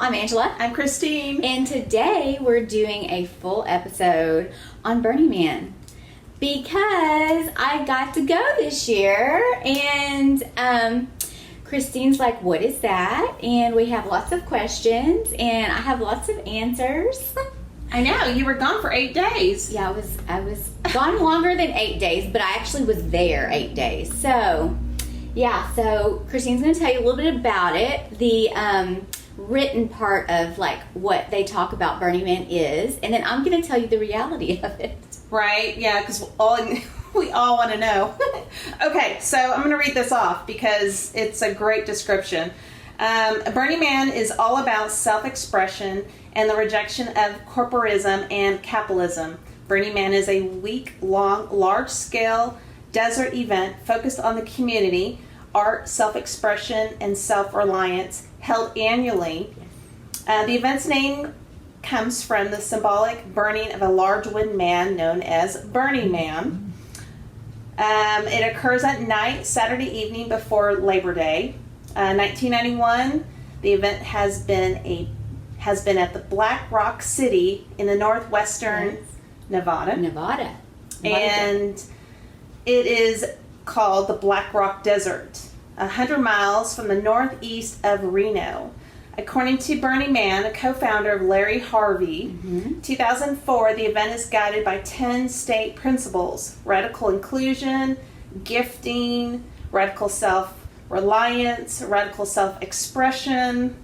I'm Angela. I'm Christine. And today we're doing a full episode on Burning Man because I got to go this year, and Christine's like, what is that? And we have lots of questions, and I have lots of answers. I know, you were gone for 8 days. Yeah, I was gone longer than 8 days, but I actually was there 8 days. So, yeah, so Christine's going to tell you a little bit about it. The written part of like what they talk about Burning Man is, and then I'm going to tell you the reality of it. Right, yeah, because we all want to know. Okay, so I'm going to read this off because it's a great description. Burning Man is all about self-expression and the rejection of corporatism and capitalism. Burning Man is a week-long, large-scale desert event focused on the community, art, self-expression, and self-reliance, held annually. The event's name comes from the symbolic burning of a large wooden man known as Burning Man. It occurs at night, Saturday evening before Labor Day. 1991, the event has been at the Black Rock City in the northwestern Nevada. And it is called the Black Rock Desert, 100 miles from the northeast of Reno. According to Burning Man, a co-founder of Larry Harvey, 2004, the event is guided by 10 state principles: radical inclusion, gifting, radical self-reliance, radical self-expression,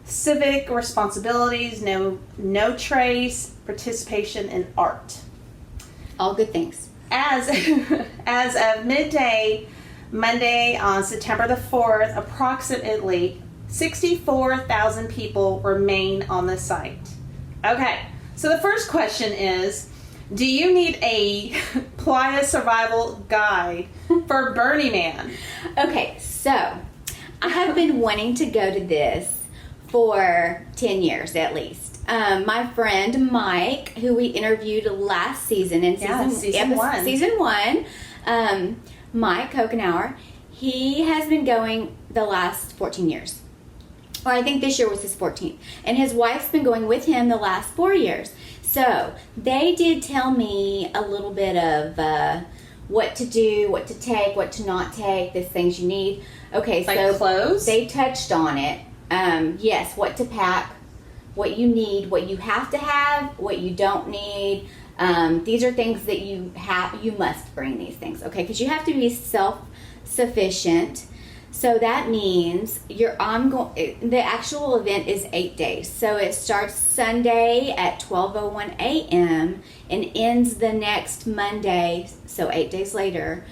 civic responsibilities, no trace, participation in art. All good things. As of midday Monday on September the 4th, approximately 64,000 people remain on the site. Okay, so the first question is, do you need a playa survival guide for Burning Man? Okay, so I have been wanting to go to this for 10 years at least. My friend Mike, who we interviewed last season in season one, Mike Kokenauer, he has been going the last 14 years. Or I think this year was his 14th. And his wife's been going with him the last 4 years. So they did tell me a little bit of what to do, what to take, what to not take, the things you need. Okay, like so clothes? They touched on it. Yes, what to pack, what you need, what you have to have, what you don't need. These are things that you must bring these things, okay? Because you have to be self-sufficient. So that means the actual event is 8 days. So it starts Sunday at 12:01 a.m. and ends the next Monday, so 8 days later.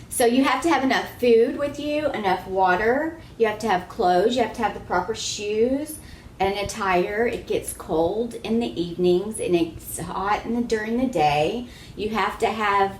So you have to have enough food with you, enough water. You have to have clothes. You have to have the proper shoes and attire. It gets cold in the evenings and it's hot during the day. You have to have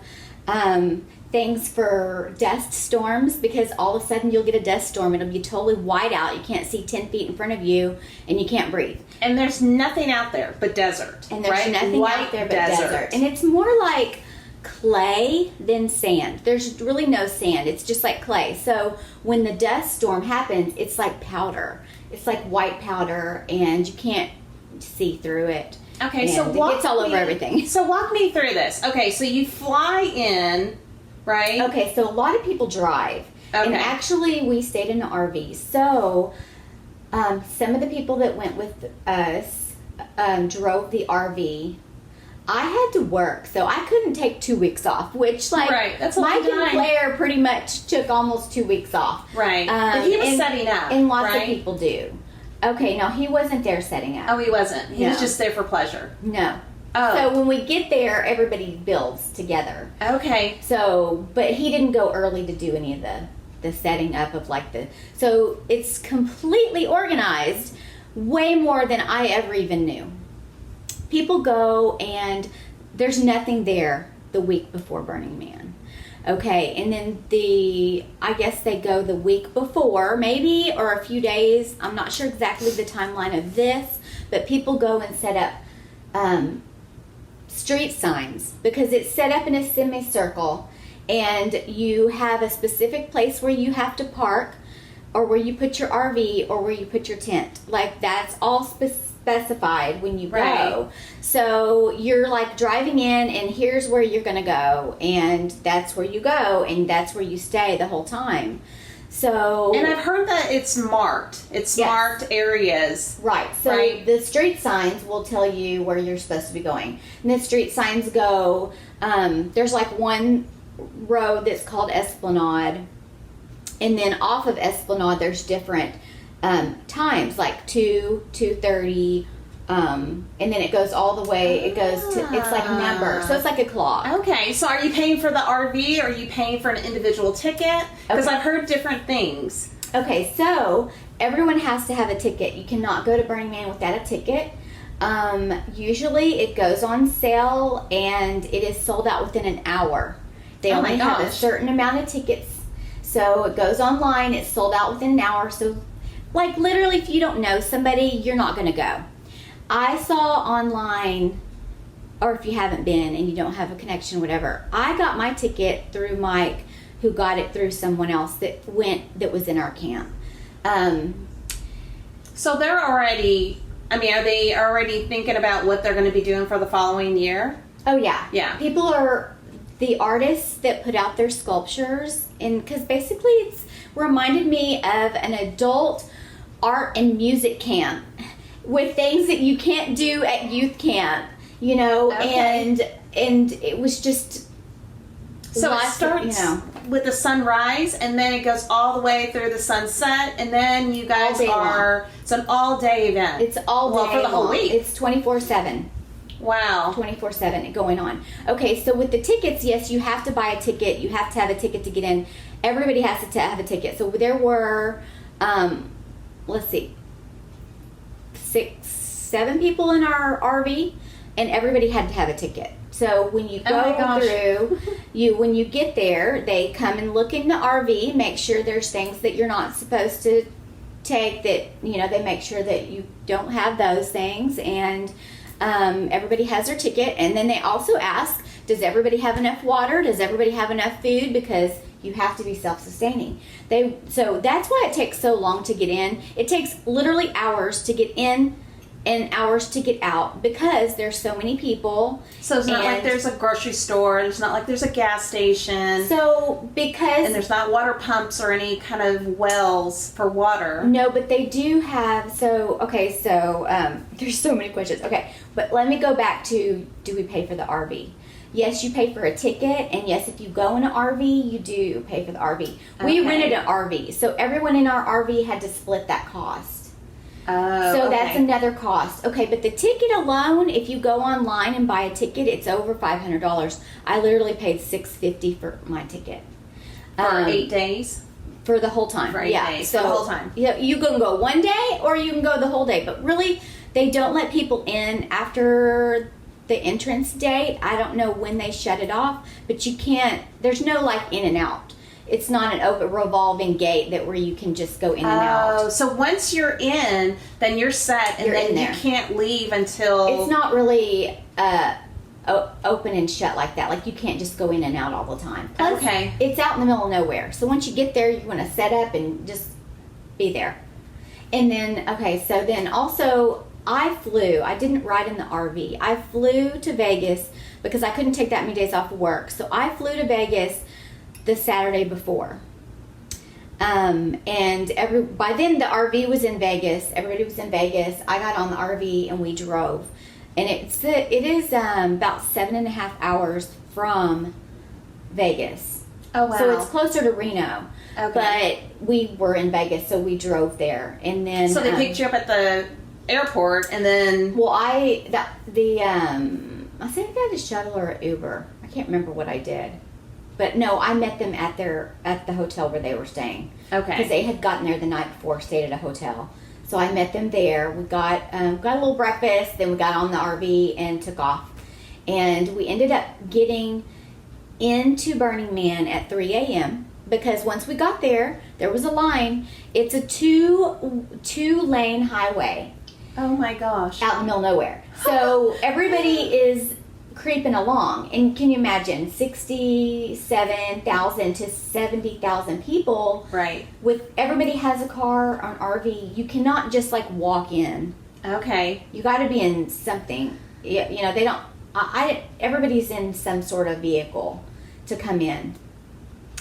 things for dust storms, because all of a sudden you'll get a dust storm. It'll be totally white out. You can't see 10 feet in front of you and you can't breathe. And there's nothing out there but desert. And there's nothing White out there but desert. And it's more like clay than sand. There's really no sand. It's just like clay. So when the dust storm happens, it's like powder. It's like white powder, and you can't see through it. Okay, and so it gets all over everything. So walk me through this. Okay, so you fly in, right? Okay, so a lot of people drive. Okay. And actually, we stayed in an RV. So some of the people that went with us drove the RV. I had to work, so I couldn't take 2 weeks off, which, like, right. That's a Mike long time. and Claire pretty much took almost 2 weeks off. Right. But he was setting up, and lots right? of people do. Okay, no, he wasn't there setting up. Oh, he wasn't. He was just there for pleasure. No. Oh. So when we get there, everybody builds together. Okay. So, but he didn't go early to do any of the setting up of so it's completely organized, way more than I ever even knew. People go and there's nothing there the week before Burning Man. Okay, and then I guess they go the week before, maybe, or a few days. I'm not sure exactly the timeline of this, but people go and set up street signs, because it's set up in a semicircle, and you have a specific place where you have to park. or where you put your RV, or where you put your tent. Like, that's all specified when you go. Right. So you're like driving in, and here's where you're going to go, and that's where you go, and that's where you stay the whole time. So, and I've heard that it's marked. It's Yes. marked areas. right. So Right. the street signs will tell you where you're supposed to be going. And the street signs go, there's like one road that's called Esplanade. And then off of Esplanade, there's different times, like 2, 2:30, and then it goes all the way. It goes to, it's like number, so it's like a clock. Okay, so are you paying for the RV, or are you paying for an individual ticket? Because Okay. I've heard different things. Okay, so everyone has to have a ticket. You cannot go to Burning Man without a ticket. Usually it goes on sale, and it is sold out within an hour. They Oh my only have a gosh. certain amount of tickets. So it goes online, it's sold out within an hour. So, like, literally, if you don't know somebody, you're not going to go. I saw online, or if you haven't been and you don't have a connection, whatever, I got my ticket through Mike, who got it through someone else that was in our camp. So they're already, are they already thinking about what they're going to be doing for the following year? Oh, yeah. Yeah. People are the artists that put out their sculptures, and because basically it's reminded me of an adult art and music camp with things that you can't do at youth camp, Okay. and it was just So it lots of, starts with the sunrise, and then it goes all the way through the sunset, and then you guys All day are, it's an all-day event. it's all day Well, for the whole long. week. It's 24/7. Wow. 24/7 going on. Okay, so with the tickets, yes, you have to buy a ticket. You have to have a ticket to get in. Everybody has to have a ticket. So there were, let's see, 6, 7 people in our RV, and everybody had to have a ticket. So when you Oh my go gosh. through, when you get there, they come and look in the RV, make sure there's things that you're not supposed to take, that, they make sure that you don't have those things, and everybody has their ticket. And then they also ask, does everybody have enough water? Does everybody have enough food? Because you have to be self-sustaining. So that's why it takes so long to get in. It takes literally hours to get in and hours to get out, because there's so many people. So it's not like And there's a grocery store, it's not like there's a gas station, So because and there's not water pumps or any kind of wells for water. no, but they do have. So there's so many questions. Okay, but let me go back to, do we pay for the RV? Yes, you pay for a ticket, and yes, if you go in an RV, you do pay for the RV. We Okay. rented an RV, so everyone in our RV had to split that cost. Oh, So okay. that's another cost. Okay, but the ticket alone, if you go online and buy a ticket, it's over $500. I literally paid $650 for my ticket. For 8 days? For the whole time. For 8 days, for the whole time. Yeah, you can go one day or you can go the whole day. But really, they don't let people in after the entrance date. I don't know when they shut it off, but you can't, there's no like in and out. It's not an open revolving gate that where you can just go in and out. Oh, so once you're in, then you're set, and You're then in you there. can't leave until... It's not really open and shut like that. Like, you can't just go in and out all the time. Plus, Okay. it's out in the middle of nowhere. So once you get there, you want to set up and just be there. And then, so then also I flew. I didn't ride in the RV. I flew to Vegas because I couldn't take that many days off of work. So I flew to Vegas the Saturday before. And by then the RV was in Vegas. Everybody was in Vegas. I got on the RV and we drove. And it is about 7.5 hours from Vegas. Oh, wow. So it's closer to Reno. Okay. But we were in Vegas, so we drove there. And then So they picked you up at the airport, and then... well, I think I did a shuttle or an Uber. I can't remember what I did. But no, I met them at the hotel where they were staying. Okay. Because they had gotten there the night before, stayed at a hotel. So I met them there. We got a little breakfast, then we got on the RV and took off. And we ended up getting into Burning Man at 3 a.m. because once we got there was a line. It's a two-lane highway Oh my gosh. out in the middle of nowhere. So everybody is creeping along. And can you imagine 67,000 to 70,000 people? Right. With everybody has a car or an RV, you cannot just like walk in. Okay. You got to be in something. You know, they don't. Everybody's in some sort of vehicle to come in.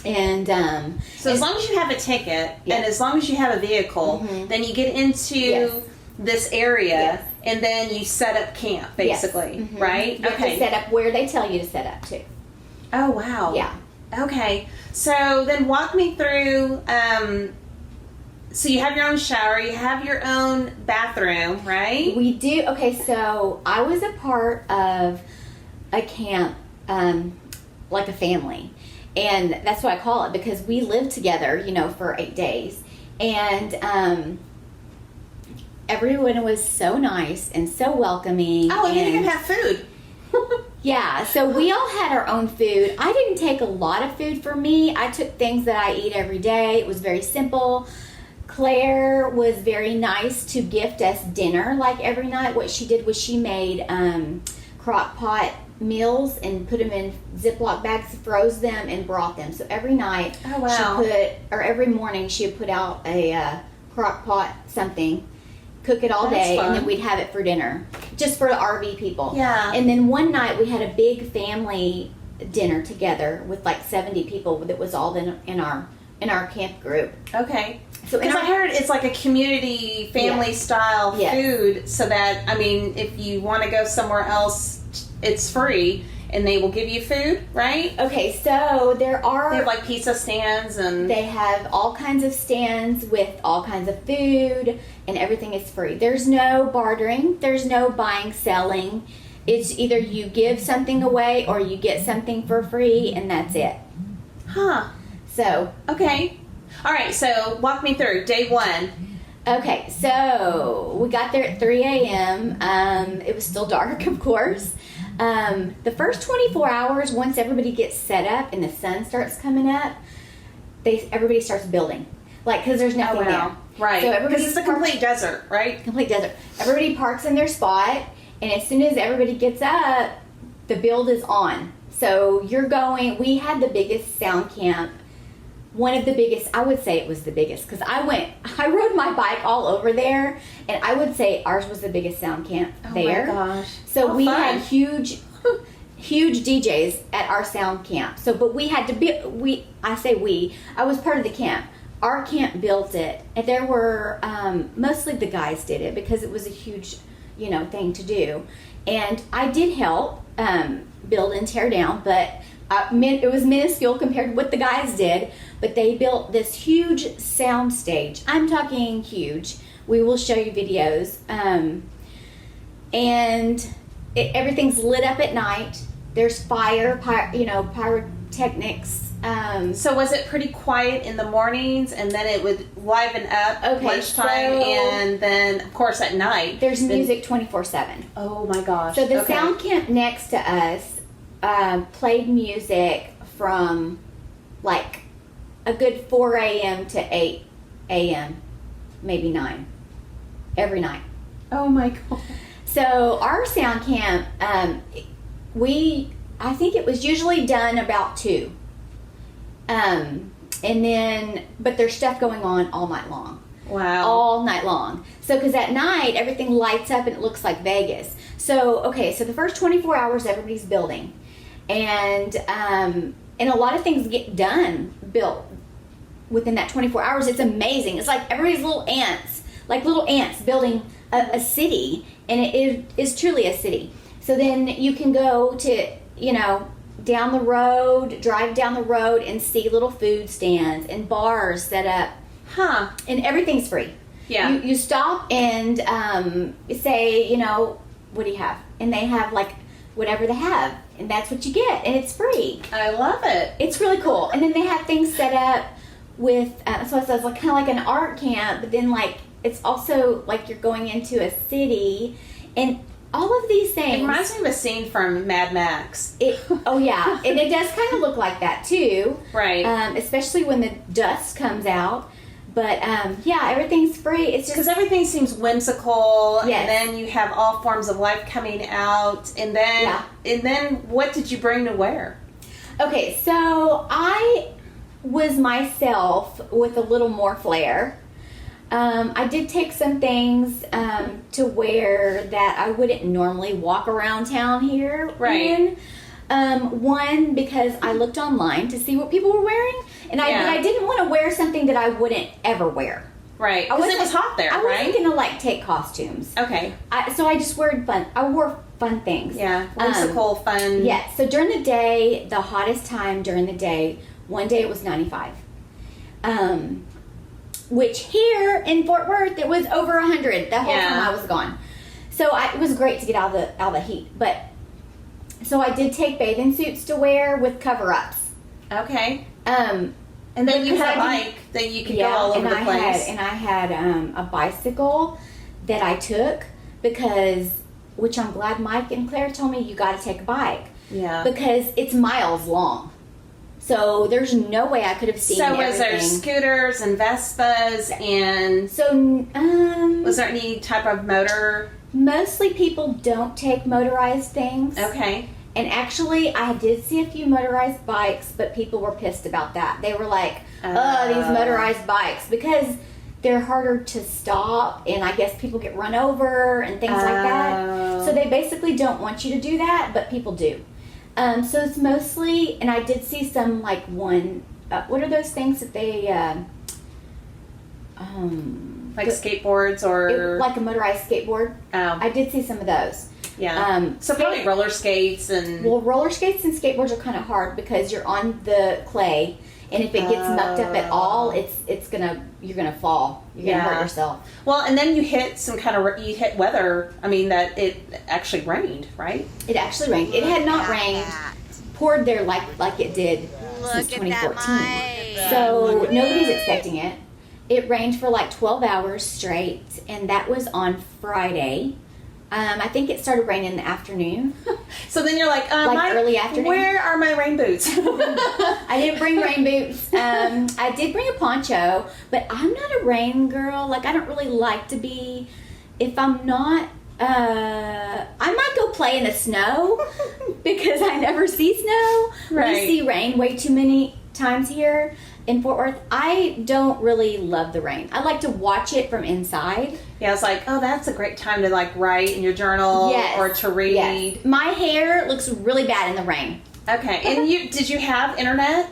And so as long as you have a ticket Yes. and as long as you have a vehicle, then you get into Yes. this area Yes. and then you set up camp, basically, Yes. right? You have to set up where they tell you to set up to. Oh, wow. Yeah. Okay. So then walk me through, so you have your own shower, you have your own bathroom, right? We do. Okay, so I was a part of a camp, like a family. And that's what I call it because we lived together, you know, for 8 days. And everyone was so nice and so welcoming. Oh, and then you can have food. Yeah, so we all had our own food. I didn't take a lot of food for me. I took things that I eat every day. It was very simple. Claire was very nice to gift us dinner like every night. What she did was she made crock pot meals and put them in Ziploc bags, froze them, and brought them. So every night, Oh, wow. every morning she would put out a crock pot something, cook it all That's day, fun. and then we'd have it for dinner, just for the RV people. Yeah. And then one night we had a big family dinner together with like 70 people that was all in our camp group. Okay. So in Because I our, heard it's like a community family Yes. style Yes. food, so that, I mean, if you want to go somewhere else, it's free and they will give you food, right? okay, so They have like pizza stands and they have all kinds of stands with all kinds of food, and everything is free. There's no bartering. There's no buying, selling. It's either you give something away or you get something for free, and that's it. Huh. So, Okay. All right, so walk me through day one. okay, so we got there at 3 a.m. It was still dark, of course. The first 24 hours, once everybody gets set up and the sun starts coming up, everybody starts building. Like, because there's nothing there. Right. So Because everybody's it's a complete desert, right? complete desert. Everybody parks in their spot, and as soon as everybody gets up, the build is on. So we had the biggest sound camp. One of the biggest, I would say it was the biggest, because I rode my bike all over there, and I would say ours was the biggest sound camp there. Oh my gosh. So How we fun. had huge DJs at our sound camp. So, but we had to I was part of the camp. Our camp built it, and there were, mostly the guys did it, because it was a huge, thing to do. And I did help build and tear down, but it was minuscule compared to what the guys did. But they built this huge sound stage. I'm talking huge. We will show you videos. And everyththing's lit up at night. There's fire, pyrotechnics. So was it pretty quiet in the mornings, and then it would liven up lunchtime, and then of course at night There's music 24/7. Oh my gosh! So the Okay. sound camp next to us played music from like a good 4 a.m. to 8 a.m., maybe 9, every night. Oh my god! So our sound camp, I think it was usually done about 2. But there's stuff going on all night long. Wow! All night long. So, because at night, everything lights up and it looks like Vegas. So the first 24 hours, everybody's building. And a lot of things get built within that 24 hours. It's amazing. It's like everybody's little ants building a city. And it is truly a city. So then you can go to, drive down the road and see little food stands and bars set up. Huh? And everything's free. Yeah. You stop and say, what do you have? And they have like whatever they have. And that's what you get. And it's free. I love it. It's really cool. And then they have things set up with, so it says like kind of like an art camp, but then like it's also like you're going into a city, and all of these things. It reminds me of a scene from Mad Max. Oh yeah, and it does kind of look like that too. Right. Especially when the dust comes out. But yeah, everything's free. It's just because everything seems whimsical, Yes. and then you have all forms of life coming out, and then what did you bring to wear? okay. So I was myself with a little more flair. I did take some things to wear that I wouldn't normally walk around town here in. One, because I looked online to see what people were wearing, and but I didn't want to wear something that I wouldn't ever wear. Right, because it was hot there, I right? wasn't gonna like take costumes. Okay. So I just wore fun. I wore fun things. Yeah, whimsical, fun. Yeah. So during the day, the hottest time during the day, one day it was 95. Which here in Fort Worth it was over 100 the whole time I was gone. So it was great to get out of the heat. But so I did take bathing suits to wear with cover-ups. Okay. And then you had a bike that you could go all over the place. I had a bicycle that I took which I'm glad Mike and Claire told me you got to take a bike. Yeah. Because it's miles long. So there's no way I could have seen everything. So was there scooters and Vespas and... So, was there any type of motor? Mostly people don't take motorized things. Okay. And actually, I did see a few motorized bikes, but people were pissed about that. They were like, these motorized bikes. Because they're harder to stop, and I guess people get run over and things like that. So they basically don't want you to do that, but people do. So it's mostly, and I did see some like what are those things that they, like skateboards or... like a motorized skateboard. Oh. I did see some of those. Yeah. So probably roller skates and... Well, roller skates and skateboards are kind of hard because you're on the clay, and if it gets mucked up at all, you're gonna fall. You're gonna hurt yourself. Well, and then you hit you hit weather. I mean, that it actually rained, right? It actually rained. It had not rained, poured there like it did since 2014. So nobody's expecting it. It rained for like 12 hours straight, and that was on Friday. I think it started raining in the afternoon. So then you're like early afternoon. Where are my rain boots? I didn't bring rain boots. I did bring a poncho, but I'm not a rain girl. Like, I don't really like to be. If I'm not, I might go play in the snow because I never see snow. Right. We see rain way too many times here in Fort Worth. I don't really love the rain. I like to watch it from inside. Yeah, it's like, oh, that's a great time to like write in your journal or to read. Yes. My hair looks really bad in the rain. Okay, and did you have internet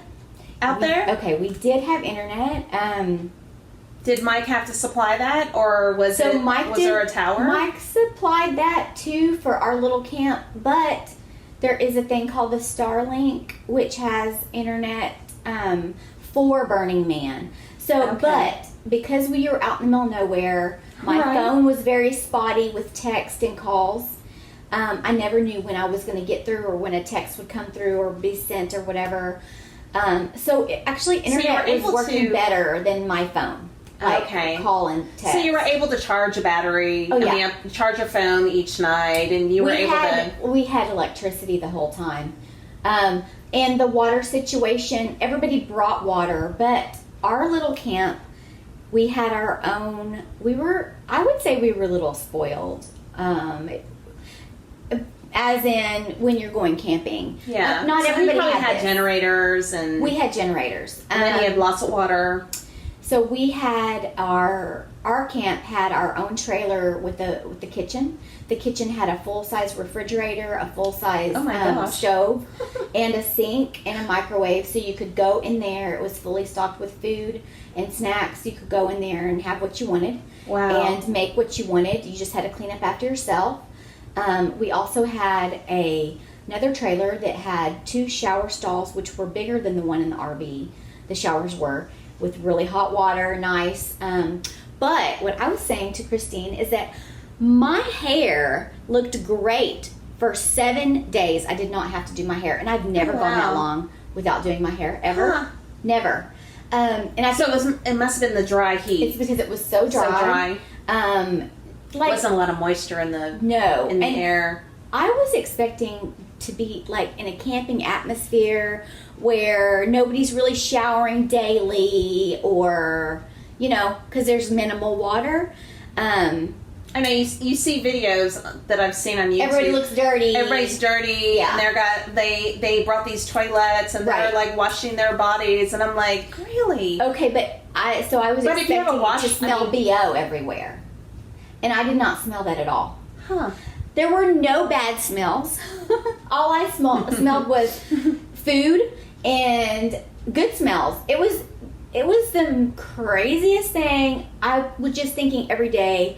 out there? Okay, we did have internet. Did Mike have to supply that, or was there a tower? Mike supplied that too for our little camp, but there is a thing called the Starlink, which has internet for Burning Man. So, but because we were out in the middle of nowhere, my phone was very spotty with text and calls. I never knew when I was going to get through or when a text would come through or be sent or whatever. So, actually, internet was working better than my phone. Like call and text. So you were able to charge a battery, charge your phone each night, and you were able to... We had electricity the whole time. And the water situation, everybody brought water, but our little camp, we had our own... I would say we were a little spoiled. As in when you're going camping. Yeah. Not so everybody had generators. And we had generators. And then you had lots of water. So we had our camp had our own trailer with the kitchen. The kitchen had a full-size refrigerator, a full-size stove, and a sink and a microwave. So you could go in there. It was fully stocked with food and snacks. You could go in there and have what you wanted. Wow. And make what you wanted. You just had to clean up after yourself. We also had another trailer that had 2 shower stalls, which were bigger than the one in the RV. The showers were, with really hot water, nice. But what I was saying to Christine is that my hair looked great for 7 days. I did not have to do my hair, and I've never gone that long without doing my hair ever. Never. And it must have been the dry heat. It's because it was so dry. Like, wasn't a lot of moisture in the air. I was expecting to be like in a camping atmosphere where nobody's really showering daily, or because there's minimal water. I know you see videos that I've seen on YouTube. Everybody looks dirty. Everybody's dirty, Yeah. and they brought these toilets, and they're Right. like washing their bodies, and I'm like, really? Okay, but I was But if you expecting have a wash- to smell BO everywhere, and I did not smell that at all. Huh? There were no bad smells. All I smelled was food and good smells. It was the craziest thing. I was just thinking every day,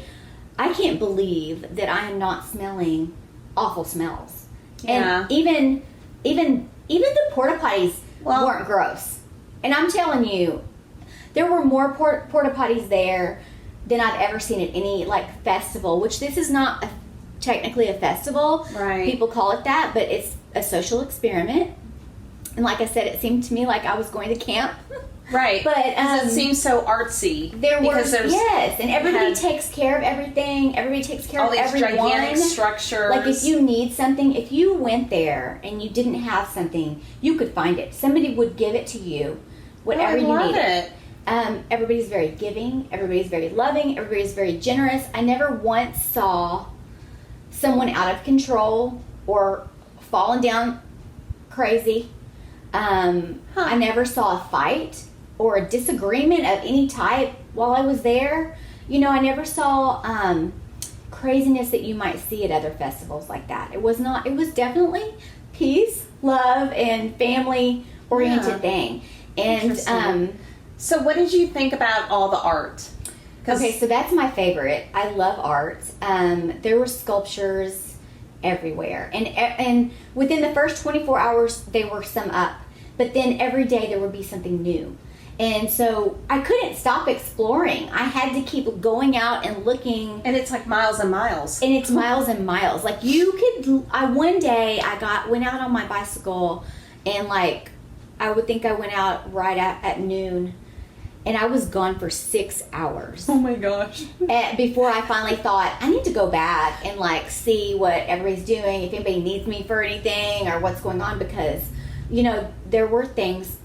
I can't believe that I am not smelling awful smells. Yeah. And even the porta potties Well- weren't gross. And I'm telling you, there were more porta potties there than I've ever seen at any festival, which this is not technically a festival. Right. People call it that, but it's a social experiment. And like I said, it seemed to me like I was going to camp. Right. But, 'Cause it seems so artsy. There's and everybody had takes care of everything. Everybody takes care all of these everyone. gigantic structures. Like if you need something, if you went there and you didn't have something, you could find it. Somebody would give it to you, whatever you love needed. it. Everybody's very giving. Everybody's very loving. Everybody's very generous. I never once saw someone out of control or falling down crazy. I never saw a fight or a disagreement of any type while I was there. I never saw craziness that you might see at other festivals like that. It was definitely peace, love, and family oriented thing. And Interesting. So what did you think about all the art? okay, so that's my favorite. I love art. There were sculptures everywhere, and within the first 24 hours they were some up, but then every day there would be something new. And so I couldn't stop exploring. I had to keep going out and looking. And it's like miles and miles. And it's miles and miles. Like one day I went out on my bicycle, and I would think I went out right at noon, and I was gone for 6 hours. Oh my gosh. Before I finally thought, I need to go back and see what everybody's doing, if anybody needs me for anything or what's going on, because there were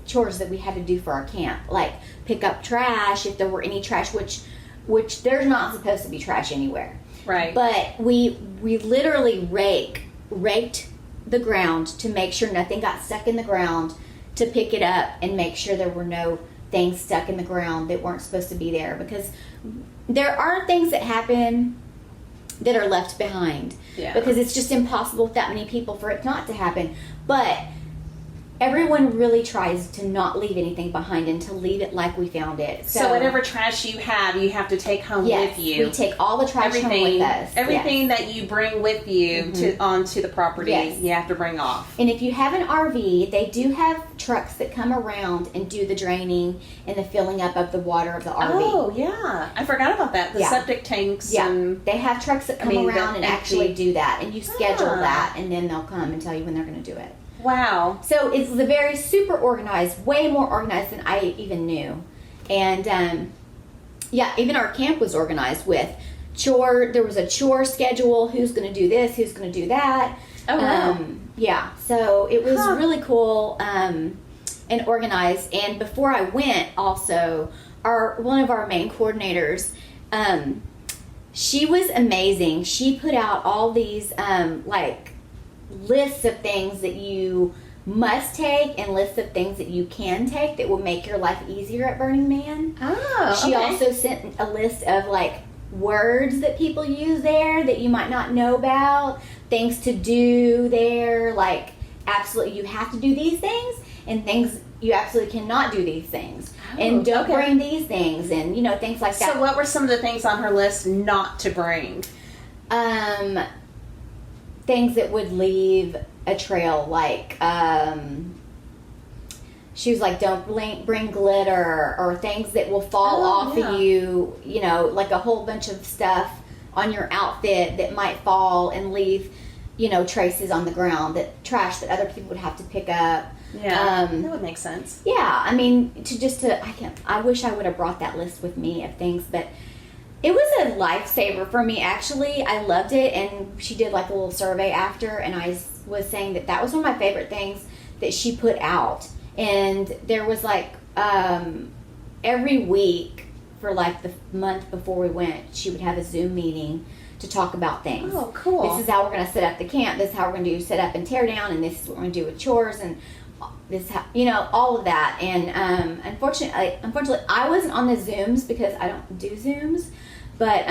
chores that we had to do for our camp, like pick up trash if there were any trash, which there's not supposed to be trash anywhere. Right. But we literally raked the ground to make sure nothing got stuck in the ground, to pick it up and make sure there were no things stuck in the ground that weren't supposed to be there, because there are things that happen that are left behind. Yeah. Because it's just impossible with that many people for it not to happen. But everyone really tries to not leave anything behind and to leave it like we found it. So whatever trash you have to take home yes, with you. we take all the trash home with us. Everything yes. that you bring with you onto the property, Yes. you have to bring off. And if you have an RV, they do have trucks that come around and do the draining and the filling up of the water of the RV. Oh, yeah. I forgot about that. The Yeah. septic tanks. Yeah, And they have trucks that come around and actually do that, and you schedule that, and then they'll come and tell you when they're going to do it. wow. So it's the very super organized, way more organized than I even knew. And even our camp was organized with there was a chore schedule, who's going to do this, who's going to do that. Oh, wow. Yeah, so it was really cool and organized. And before I went, also, one of our main coordinators, she was amazing. She put out all these lists of things that you must take and lists of things that you can take that will make your life easier at Burning Man. Oh, She okay. also sent a list of words that people use there that you might not know about, things to do there, absolutely you have to do these things, and things you absolutely cannot do these things, and don't bring these things, and things like that. So what were some of the things on her list not to bring? Things that would leave a trail, she was like, don't bring glitter, or things that will fall off of you, a whole bunch of stuff on your outfit that might fall and leave, traces on the ground, trash that other people would have to pick up. Yeah, that would make sense. Yeah, I mean, I wish I would have brought that list with me of things, but it was a lifesaver for me, actually. I loved it, and she did a little survey after, and I was saying that was one of my favorite things that she put out. And there was every week for like the month before we went, she would have a Zoom meeting to talk about things. Oh, cool. This is how we're going to set up the camp. This is how we're going to do set up and tear down, and this is what we're going to do with chores, and this is how, all of that. And unfortunately, I wasn't on the Zooms because I don't do Zooms, but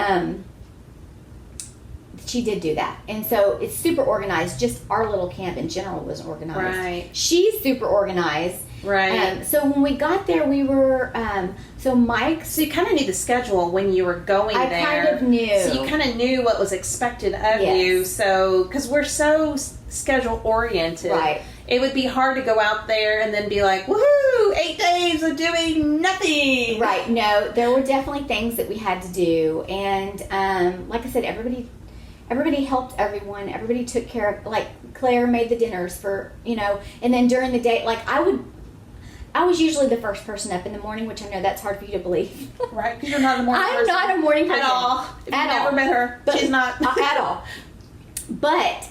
she did do that. And so it's super organized. Just our little camp in general was organized. Right. She's super organized. Right. So when we got there, we were, Mike. So you kind of knew the schedule when you were going there. I kind of knew. So you kind of knew what was expected of Yes. you. So, because we're so schedule oriented. Right. It would be hard to go out there and then be like, woohoo, 8 days of doing nothing. Right. No, there were definitely things that we had to do. And like I said, everybody helped everyone. Everybody took care of, like Claire made the dinners for, and then during the day, like I was usually the first person up in the morning, which I know that's hard for you to believe. Right, because you're not a morning person. I'm not a morning person. At all. If you've never met her, she's not. At all. But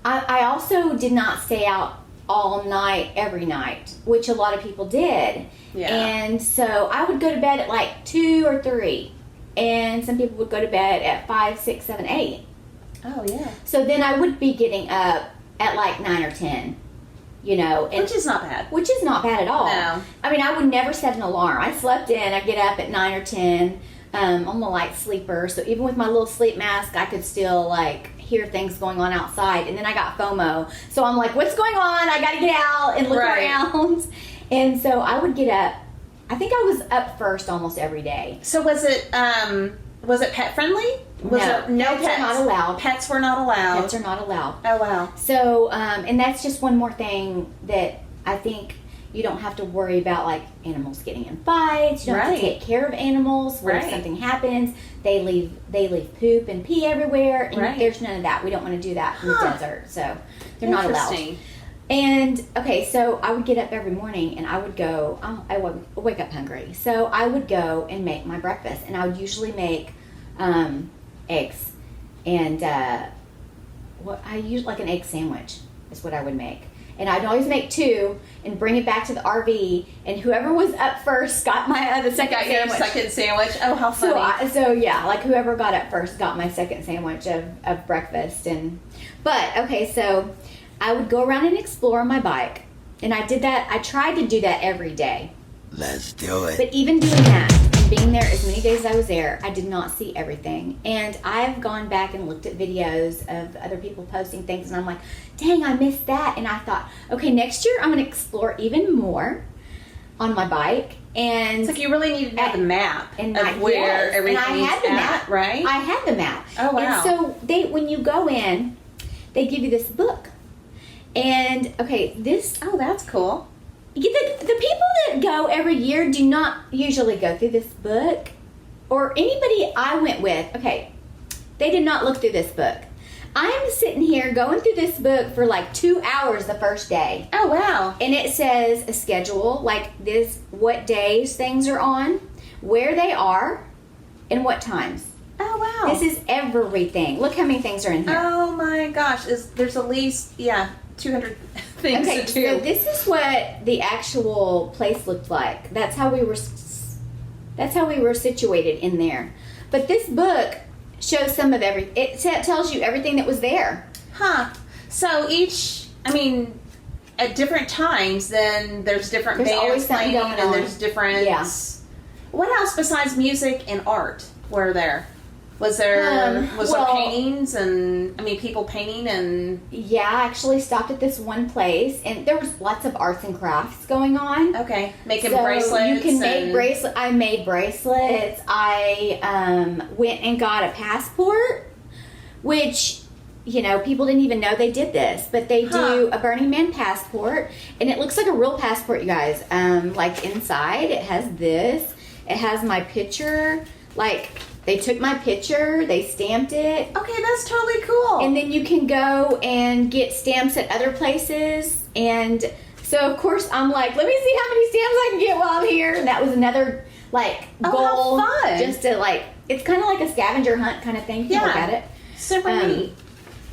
I also did not stay out all night, every night, which a lot of people did. Yeah. And so I would go to bed at like 2 or 3. And some people would go to bed at 5, 6, 7, 8. Oh, yeah. So then I would be getting up at like 9 or 10. And, which is not bad. Which is not bad at all. No. I mean, I would never set an alarm. I slept in. I get up at 9 or 10. I'm a light sleeper, so even with my little sleep mask, I could still like hear things going on outside. And then I got FOMO, so I'm like, "What's going on? I got to get out and look around." And so I would get up. I think I was up first almost every day. So was it pet friendly? Was No, it, no pets pets are not allowed. Pets were not allowed. Pets are not allowed. Oh wow. So, and that's just one more thing that I think you don't have to worry about, like animals getting in fights. You don't have to take care of animals. Where if something happens, they leave poop and pee everywhere, and there's none of that. We don't want to do that in the desert, so they're not allowed. And okay, so I would get up every morning and I would go. I would wake up hungry, so I would go and make my breakfast, and I would usually make eggs, and what I use like an egg sandwich is what I would make. And I'd always make 2 and bring it back to the RV, and whoever was up first got my second sandwich. Your second sandwich. Oh, how funny! So like whoever got up first got my second sandwich of breakfast. But okay, so I would go around and explore on my bike, and I did that. I tried to do that every day. Let's do it. But even doing that and being there as many days as I was there, I did not see everything. And I've gone back and looked at videos of other people posting things, and I'm like, dang, I missed that. And I thought, okay, next year I'm going to explore even more on my bike. And it's like you really need to know the map and of where everything's and I had the map, right? I had the map. Oh, wow. And so when you go in, they give you this book. And okay, oh, that's cool. The people that go every year do not usually go through this book, or anybody I went with. Okay, they did not look through this book. I am sitting here going through this book for like 2 hours the first day. Oh wow! And it says a schedule, like this, what days things are on, where they are, and what times. Oh wow! This is everything. Look how many things are in here. Oh my gosh! There's at least 200 things to do. So this is what the actual place looked like. That's how we were situated in there. But this book shows some of everything. It tells you everything that was there. Huh. So at different times, then there's different bands playing, and there's different. Yeah. What else besides music and art were there? Was there paintings and people painting and? Yeah, I actually stopped at this one place, and there was lots of arts and crafts going on. Okay, making bracelets. You can make bracelets. I made bracelets. I went and got a passport, which people didn't even know they did this, but they do a Burning Man passport, and it looks like a real passport, you guys. Like inside, it has this. It has my picture, like. They took my picture, they stamped it. Okay, that's totally cool. And then you can go and get stamps at other places. And so, of course, I'm like, let me see how many stamps I can get while I'm here. And that was another, goal. How fun. Just to, it's kind of like a scavenger hunt kind of thing. If you look at it. Super neat.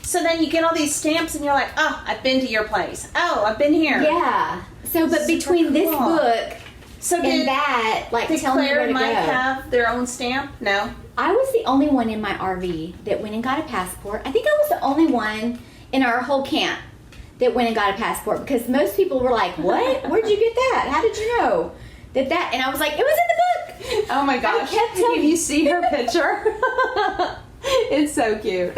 So then you get all these stamps and you're like, oh, I've been to your place. Oh, I've been here. Yeah. So, but between this book So and that, like, did tell me Claire where to and Mike go. have their own stamp? No. I was the only one in my RV that went and got a passport. I think I was the only one in our whole camp that went and got a passport, because most people were like, "What? Where'd you get that? How did you know that?" And I was like, "It was in the book." Oh my gosh! Can you see her picture? It's so cute.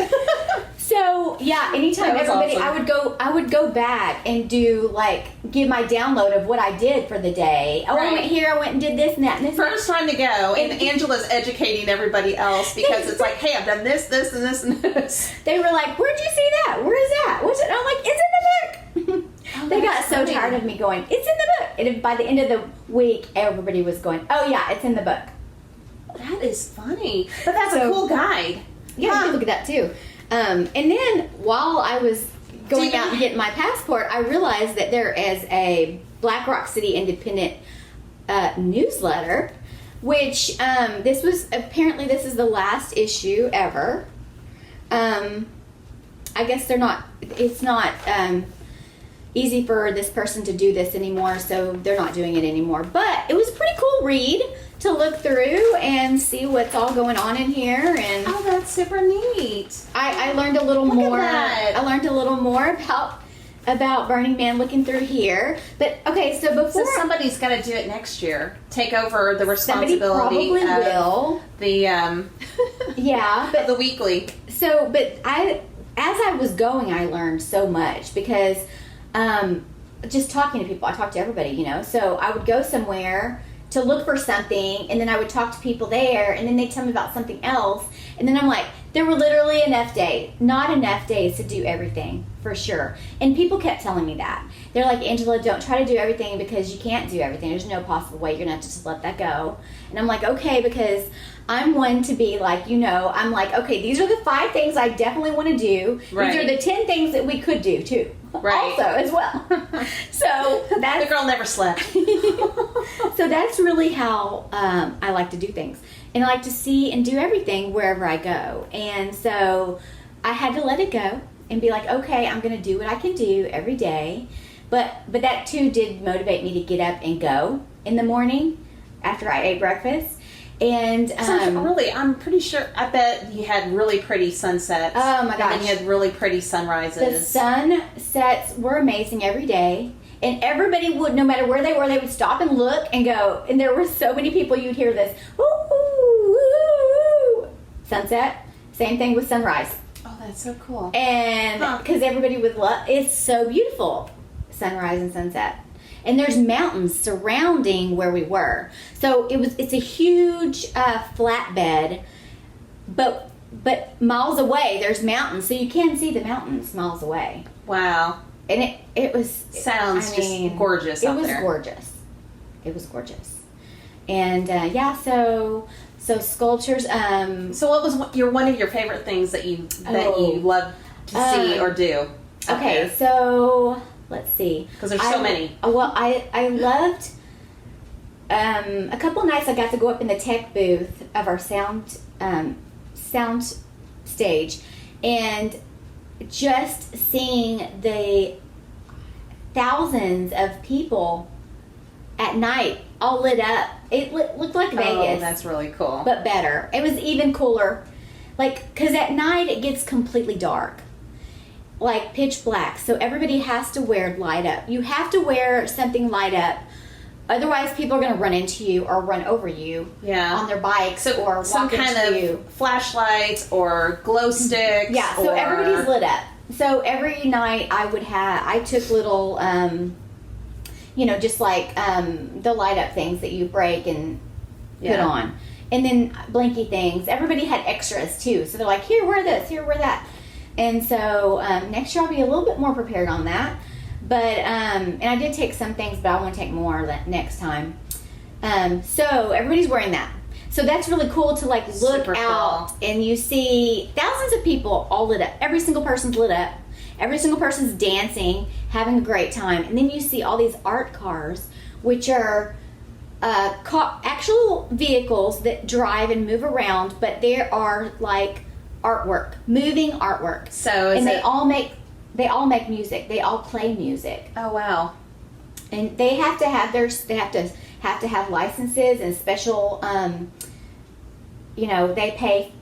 So yeah, anytime That was everybody, awesome. I would go back and do, like, give my download of what I did for the day. Oh, Right. I went here, I went and did this and that and this. First time to go, and Angela's educating everybody else, because it's like, hey, I've done this, this, and this, and this. They were like, "Where'd you see that? Where is that? What's it?" And I'm like, "It's in the book." They got so funny. tired of me going, "It's in the book." And by the end of the week, everybody was going, "Oh yeah, it's in the book." That is funny, but that's a So- cool guide. Yeah, you can look at that too. And then while I was going Do you- out and getting my passport, I realized that there is a Black Rock City Independent newsletter, which this is the last issue ever. I guess it's not easy for this person to do this anymore, so they're not doing it anymore. But it was a pretty cool read to look through and see what's all going on in here, and Oh, that's super neat. I learned a little Look at more. that. I learned a little more about Burning Man looking through here. But okay, so before So somebody's got to do it next year. Take over the somebody responsibility probably of will, the yeah. But the weekly. so, but as I was going, I learned so much, because just talking to people, I talked to everybody, So I would go somewhere to look for something, and then I would talk to people there, and then they'd tell me about something else, and then I'm like, there were literally not enough days to do everything, for sure. And people kept telling me that. They're like, "Angela, don't try to do everything, because you can't do everything. There's no possible way. You're gonna have to just let that go." And I'm like, okay, because I'm one to be like, I'm like, okay, these are the 5 things I definitely want to do. Right. These are the 10 things that we could do too. Right. Also as well. So The that's girl never slept. so that's really how I like to do things. And I like to see and do everything wherever I go. And so I had to let it go and be like, okay, I'm going to do what I can do every day. But that too did motivate me to get up and go in the morning after I ate breakfast. And So really, I'm pretty sure. I bet you had really pretty sunsets. Oh, my And then gosh. you had really pretty sunrises. the sunsets were amazing every day. And everybody would, no matter where they were, they would stop and look and go. And there were so many people, you'd hear this, "Ooh, ooh, ooh, ooh." Sunset. Same thing with sunrise. Oh, that's so cool. And Huh. because everybody would love, it's so beautiful, sunrise and sunset. And there's mountains surrounding where we were. So it's a huge flatbed, but miles away there's mountains, so you can see the mountains miles away. Wow. And it was Sounds just gorgeous It out was there. gorgeous. It was gorgeous. And so sculptures. So what was one of your favorite things that you love to see or do? Okay, so let's see. Because there's so many. Well, I loved. A couple nights I got to go up in the tech booth of our sound stage, and just seeing the thousands of people at night all lit up. It looked like Vegas. Oh, that's really cool. But better. It was even cooler. Like, because at night it gets completely dark. Like pitch black. So everybody has to wear light up. You have to wear something light up. Otherwise, people are going to run into you or run over you on their bikes or some walk kind into of you. flashlights or glow sticks. Yeah, so everybody's lit up. So every night I took little, just like the light up things that you break and put on. And then blinky things. Everybody had extras too. So they're like, here, wear this, here, wear that. And so next year I'll be a little bit more prepared on that. But, and I did take some things, but I want to take more next time. So everybody's wearing that. So that's really cool to like look Super out cool. and you see thousands of people all lit up. Every single person's lit up. Every single person's dancing, having a great time. And then you see all these art cars, which are actual vehicles that drive and move around, but there are like artwork, moving artwork. So they all make music. They all play music. Oh wow. And they have to have have licenses and special, they pay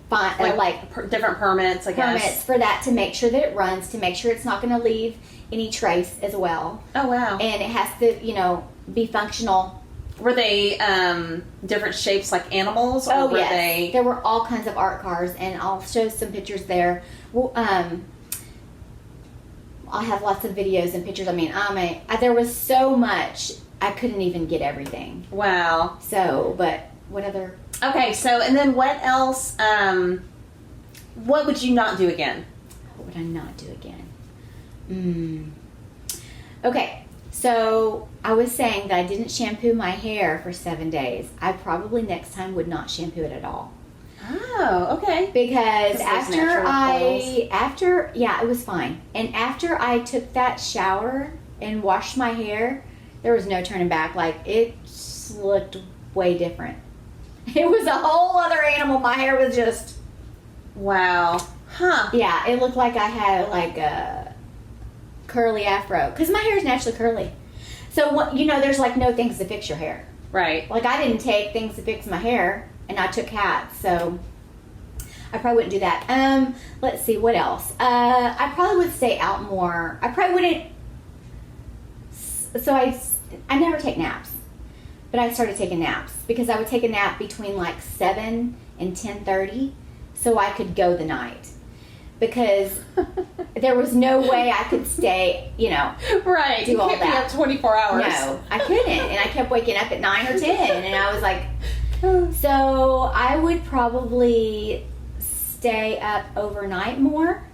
different permits, I guess. Permits for that to make sure that it runs, to make sure it's not going to leave any trace as well. Oh, wow. And it has to, be functional. Were they different shapes like animals? Or were they... There were all kinds of art cars, and I'll show some pictures there. Well, I have lots of videos and pictures. I mean, there was so much, I couldn't even get everything. Wow. So, but what other... Okay, so, and then what else, what would you not do again? What would I not do again? Okay, so I was saying that I didn't shampoo my hair for 7 days. I probably next time would not shampoo it at all. Oh, okay. Because it was fine. And after I took that shower and washed my hair, there was no turning back. Like, it just looked way different. It was a whole other animal. My hair was just... Wow. Huh. Yeah, it looked like I had like a curly afro. Because my hair is naturally curly. So, there's like no things to fix your hair. Right. Like, I didn't take things to fix my hair, and I took cats, so I probably wouldn't do that. Let's see, what else? I probably would stay out more. I probably wouldn't... So I never take naps. But I started taking naps because I would take a nap between like 7 and 10:30 so I could go the night. Because there was no way I could stay, right. do all you can't that. be up 24 hours. No, I couldn't. And I kept waking up at 9 or 10. And I was like, so I would probably stay up overnight more.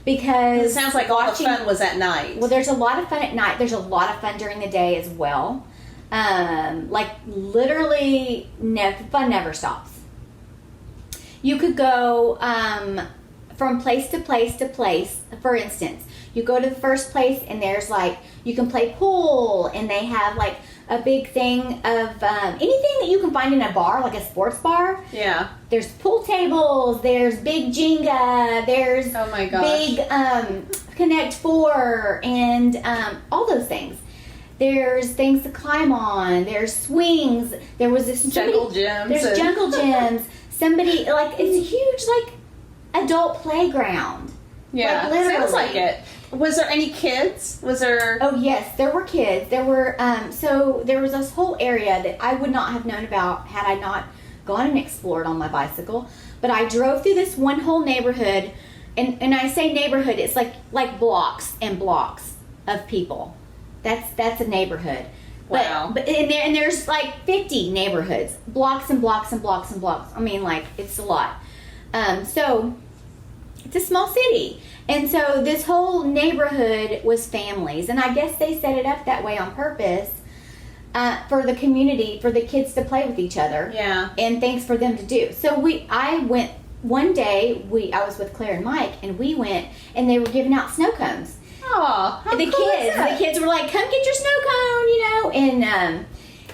Because it sounds like all the fun was at night. Well, there's a lot of fun at night. There's a lot of fun during the day as well. Literally, fun never stops. You could go from place to place to place. For instance, you go to the first place and there's you can play pool, and they have a big thing of anything that you can find in a bar, like a sports bar. Yeah. There's pool tables, there's big Jenga, there's oh my gosh. big Connect 4, and all those things. There's things to climb on. There's swings. There was this jungle gyms. There's jungle gyms. Somebody it's a huge adult playground. Yeah, literally. Sounds like it. Was there any kids? Was there? Oh yes, there were kids. There were so there was this whole area that I would not have known about had I not gone and explored on my bicycle. But I drove through this one whole neighborhood, and I say neighborhood, it's like blocks and blocks of people. That's a neighborhood. Wow. But there's 50 neighborhoods, blocks and blocks and blocks and blocks. I mean, it's a lot. So it's a small city, and so this whole neighborhood was families, and I guess they set it up that way on purpose for the community, for the kids to play with each other. Yeah. And things for them to do. So I went one day. I was with Claire and Mike, and we went, and they were giving out snow cones. Oh, how cool is that? The kids were like, "Come get your snow cone,"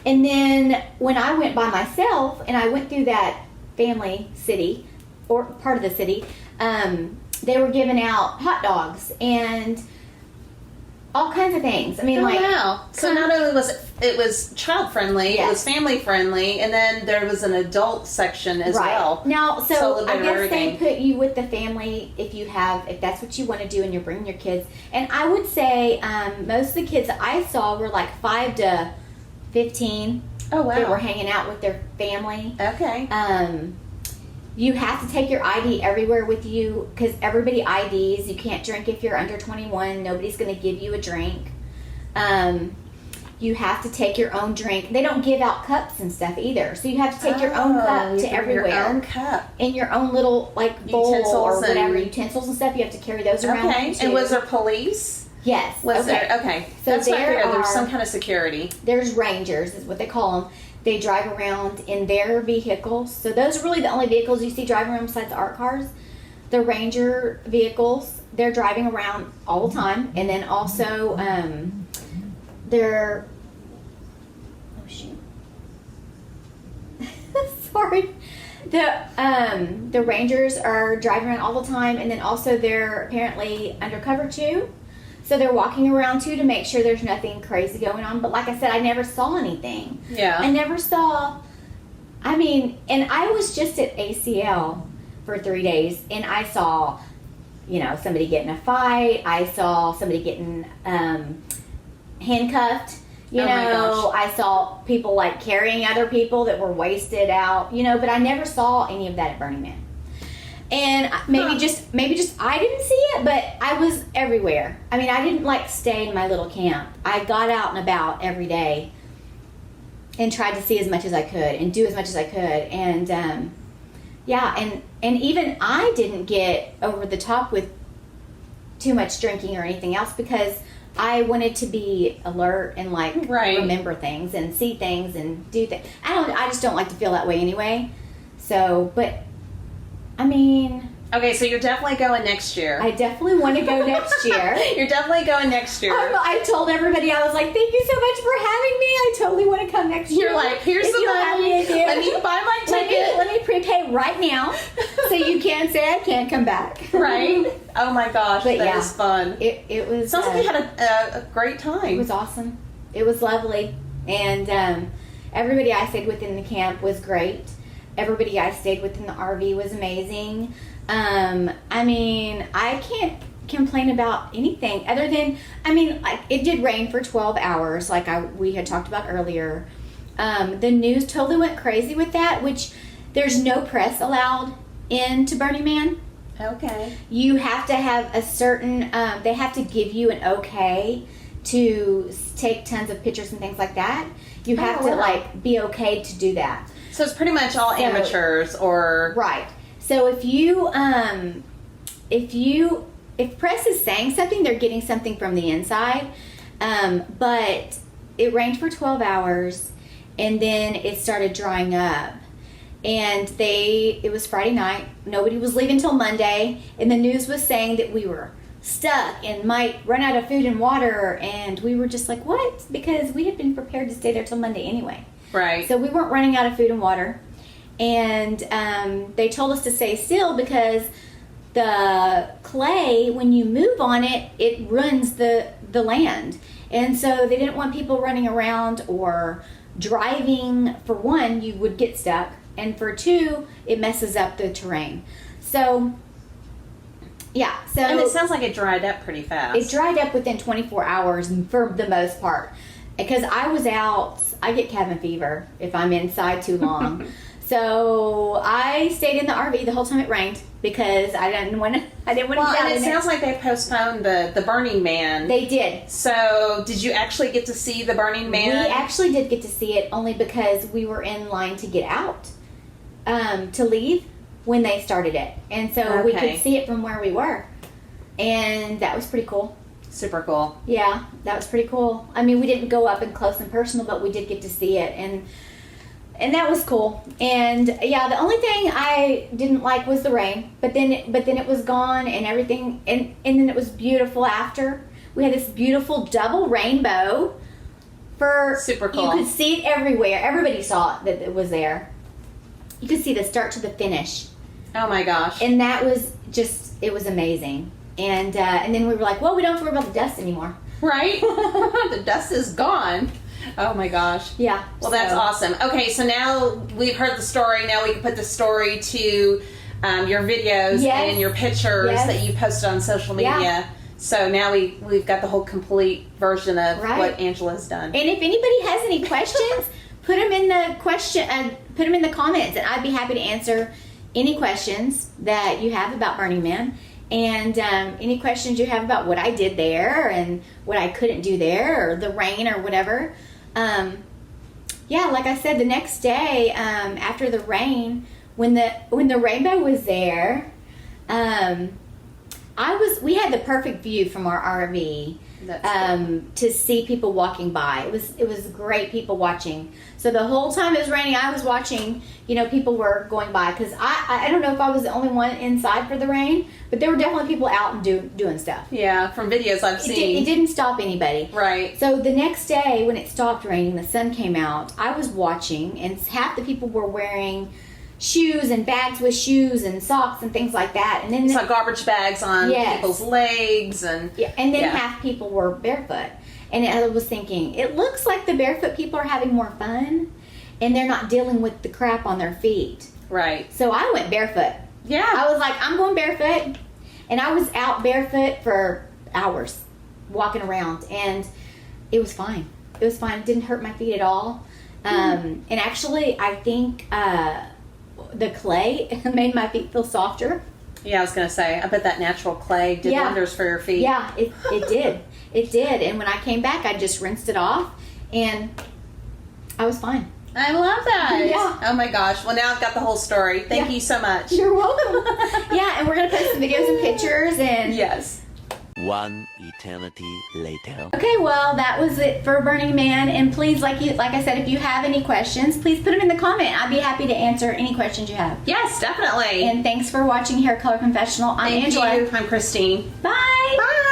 and then when I went by myself and I went through that family city or part of the city, they were giving out hot dogs and all kinds of things. I mean, wow. So not only was it was child friendly, yes. It was family friendly, and then there was an adult section as well. Now, so I guess everything. they put you with the family if that's what you want to do, and you're bringing your kids. And I would say most of the kids that I saw were 5 to 15. Oh wow. That were hanging out with their family. Okay. You have to take your ID everywhere with you because everybody IDs. You can't drink if you're under 21. Nobody's going to give you a drink. You have to take your own drink. They don't give out cups and stuff either. So you have to take your own cup to everywhere. Your own cup. In your own little bowl utensils or whatever. Utensils and stuff. You have to carry those around. Okay. Too. And was there police? Yes. Was there? Okay. So that's not fair. There's some kind of security. There's rangers is what they call them. They drive around in their vehicles. So those are really the only vehicles you see driving around besides the art cars. The ranger vehicles, they're driving around all the time. And then also they're... Oh, shoot. Sorry. The rangers are driving around all the time. And then also they're apparently undercover too. So they're walking around too to make sure there's nothing crazy going on. But like I said, I never saw anything. Yeah. I never saw, and I was just at ACL for 3 days, and I saw, somebody get in a fight. I saw somebody getting handcuffed. Oh my gosh. I saw people like carrying other people that were wasted out, but I never saw any of that at Burning Man. And maybe just I didn't see it, but I was everywhere. I mean, I didn't like stay in my little camp. I got out and about every day and tried to see as much as I could and do as much as I could. And and even I didn't get over the top with too much drinking or anything else because I wanted to be alert and remember things and see things and do things. I just don't like to feel that way anyway. So, but okay, so you're definitely going next year. I definitely want to go next year. You're definitely going next year. I told everybody, I was like, thank you so much for having me. I totally want to come next year. You're like, here's the money. Let me buy my ticket. Let me prepay right now so you can't say I can't come back. Right? Oh my gosh, that is fun. It was. Sounds like you had a great time. It was awesome. It was lovely. And everybody I stayed with in the camp was great. Everybody I stayed with in the RV was amazing. I can't complain about anything other than, it did rain for 12 hours like we had talked about earlier. The news totally went crazy with that, which there's no press allowed into Burning Man. Okay. You have to have a certain, they have to give you an okay to take tons of pictures and things like that. You have to be okay to do that. So it's pretty much all amateurs or... Right. So if press is saying something, they're getting something from the inside. But it rained for 12 hours and then it started drying up. And it was Friday night. Nobody was leaving till Monday. And the news was saying that we were stuck and might run out of food and water. And we were just like, what? Because we had been prepared to stay there till Monday anyway. Right. So we weren't running out of food and water. And they told us to stay still because the clay, when you move on it, it ruins the land. And so they didn't want people running around or driving. For one, you would get stuck. And for two, it messes up the terrain. So, yeah. And it sounds like it dried up pretty fast. It dried up within 24 hours for the most part. Because I was out, I get cabin fever if I'm inside too long. So I stayed in the RV the whole time it rained because I didn't want to get out. Well, and it sounds like they postponed the Burning Man. They did. So did you actually get to see the Burning Man? We actually did get to see it only because we were in line to get out, to leave when they started it. And so we could see it from where we were. And that was pretty cool. Super cool. Yeah, that was pretty cool. We didn't go up and close and personal, but we did get to see it. And that was cool. And yeah, the only thing I didn't like was the rain. But then it was gone and everything. And then it was beautiful after. We had this beautiful double rainbow. Super cool. You could see it everywhere. Everybody saw it that it was there. You could see the start to the finish. Oh my gosh. And that was it was amazing. And then we were like, well, we don't have to worry about the dust anymore. Right? The dust is gone. Oh my gosh. Yeah. Well, that's awesome. Okay, so now we've heard the story. Now we can put the story to your videos and your pictures that you posted on social media. Yeah. So now we've got the whole complete version of what Angela's done. And if anybody has any questions, put them in the comments, and I'd be happy to answer any questions that you have about Burning Man. And any questions you have about what I did there and what I couldn't do there or the rain or whatever. Like I said, the next day after the rain, when the rainbow was there, we had the perfect view from our RV to see people walking by. It was great people watching. So the whole time it was raining, I was watching. People were going by because I don't know if I was the only one inside for the rain, but there were definitely people out and doing stuff. Yeah, from videos I've seen. It didn't stop anybody. Right. So the next day when it stopped raining, the sun came out. I was watching, and half the people were wearing shoes and bags with shoes and socks and things like that. And then It's like garbage bags on Yes. people's legs and and then half people were barefoot. And I was thinking, it looks like the barefoot people are having more fun and they're not dealing with the crap on their feet. right. So I went barefoot. Yeah. I was like, I'm going barefoot. And I was out barefoot for hours walking around, and it was fine. It was fine. It didn't hurt my feet at all. And actually, I think the clay made my feet feel softer. Yeah, I was going to say, I bet that natural clay did wonders for your feet. Yeah, it did. It did. And when I came back, I just rinsed it off, and I was fine. I love that. Yeah. Oh my gosh. Well, now I've got the whole story. Thank you so much. You're welcome. Yeah, and we're going to post some videos and pictures. And Yes. One eternity later. Okay, well, that was it for Burning Man. And please, like I said, if you have any questions, please put them in the comment. I'd be happy to answer any questions you have. Yes, definitely. And thanks for watching Haircolor Confessional. I'm Thank Angela. you. I'm Christine. Bye. Bye.